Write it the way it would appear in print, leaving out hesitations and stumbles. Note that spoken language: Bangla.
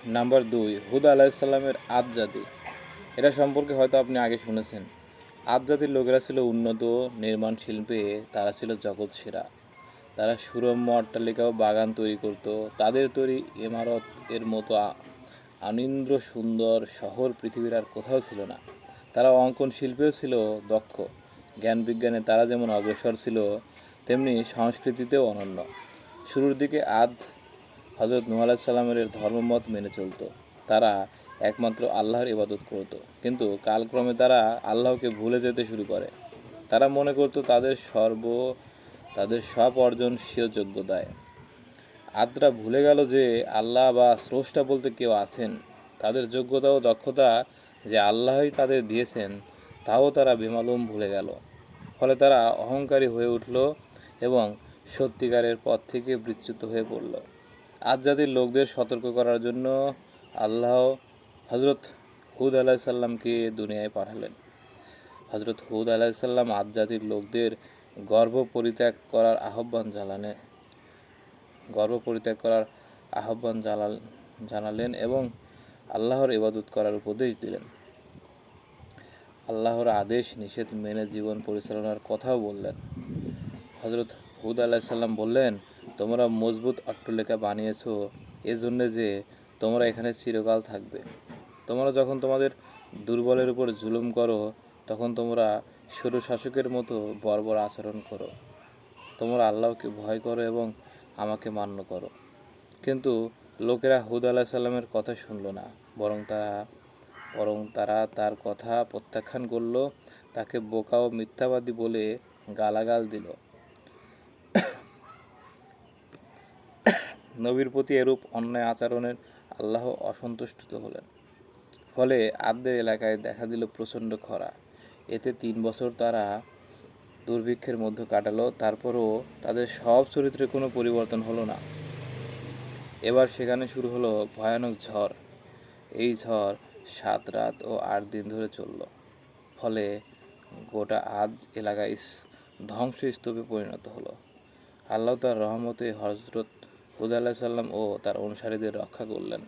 নাম্বার 2, হুদ আলাইসাল্লামের আদ জাতি। এরা সম্পর্কে হয়তো আপনি আগে শুনেছেন। আদ জাতির লোকেরা ছিল উন্নত নির্মাণ শিল্পে, তারা ছিল জগৎ সেরা। তারা সুরম্য অট্টালিকা ও বাগান তৈরি করত। তাদের তৈরি ইমারত এর মতো অনিন্দ্য সুন্দর শহর পৃথিবীর আর কোথাও ছিল না। তারা অঙ্কন শিল্পেও ছিল দক্ষ। জ্ঞান বিজ্ঞানে তারা যেমন অগ্রসর ছিল, তেমনি সংস্কৃতিতেও অনন্য। শুরুর দিকে আদ হজরত নূহ আলাইহিস সালামের ধর্মমত মেনে চলত। তারা একমাত্র আল্লাহর ইবাদত করত। কিন্তু কালক্রমে তারা আল্লাহকে ভুলে যেতে শুরু করে। তারা মনে করত তাদের সব অর্জন স্বীয় যোগ্যতায়। আদরা ভুলে গেল যে আল্লাহ বা স্রষ্টা বলতে কেউ আছেন। তাদের যোগ্যতা ও দক্ষতা যে আল্লাহই তাদের দিয়েছেন, তাও তারা বেমালুম ভুলে গেল। ফলে তারা অহংকারী হয়ে উঠল এবং সত্যিকারের পথ থেকে বিচ্যুত হয়ে পড়ল। আদ জাতির লোকদের সতর্ক করার জন্য আল্লাহ হজরত হুদ আলাইসাল্লামকে দুনিয়ায় পাঠালেন। হজরত হুদ আলাইসাল্লাম আদ জাতির লোকদের গর্ব পরিত্যাগ করার আহ্বান জানালেন এবং আল্লাহর ইবাদত করার উপদেশ দিলেন। আল্লাহর আদেশ নিষেধ মেনে জীবন পরিচালনার কথাও বললেন। হজরত হুদ আলাইসাল্লাম বললেন, তোমরা মজবুত অট্টালিকা বানিয়েছ এজন্যে যে তোমরা এখানে চিরকাল থাকবে। তোমরা যখন তোমাদের দুর্বলের উপর জুলুম করো, তখন তোমরা স্বৈরশাসকের মতো বর্বর আচরণ করো। তোমরা আল্লাহকে ভয় করো এবং আমাকে মান্য করো। কিন্তু লোকেরা হুদ আলাইসাল্লামের কথা শুনল না, বরং তারা তার কথা প্রত্যাখ্যান করল, তাকে বোকা ও মিথ্যাবাদী বলে গালাগাল দিল। নবীর প্রতি এরূপ অন্যায় আচরণের আল্লাহ অসন্তুষ্ট হলেন। ফলে আদদের এলাকায় দেখা দিল প্রচণ্ড খরা। এতে 3 বছর তারা দুর্ভিক্ষের মধ্যে কাটালো। তারপরও তাদের সব চরিত্রে কোনো পরিবর্তন হলো না। এবার সেখানে শুরু হলো ভয়ানক ঝড়। এই ঝড় 7 রাত ও 8 দিন ধরে চলল। ফলে গোটা আদ এলাকায় ধ্বংসস্তূপে পরিণত হলো। আল্লাহ তার রহমতে হজরত হুদ আলাইহিস সালাম ও তার অনুসারীদের রক্ষা করলেন।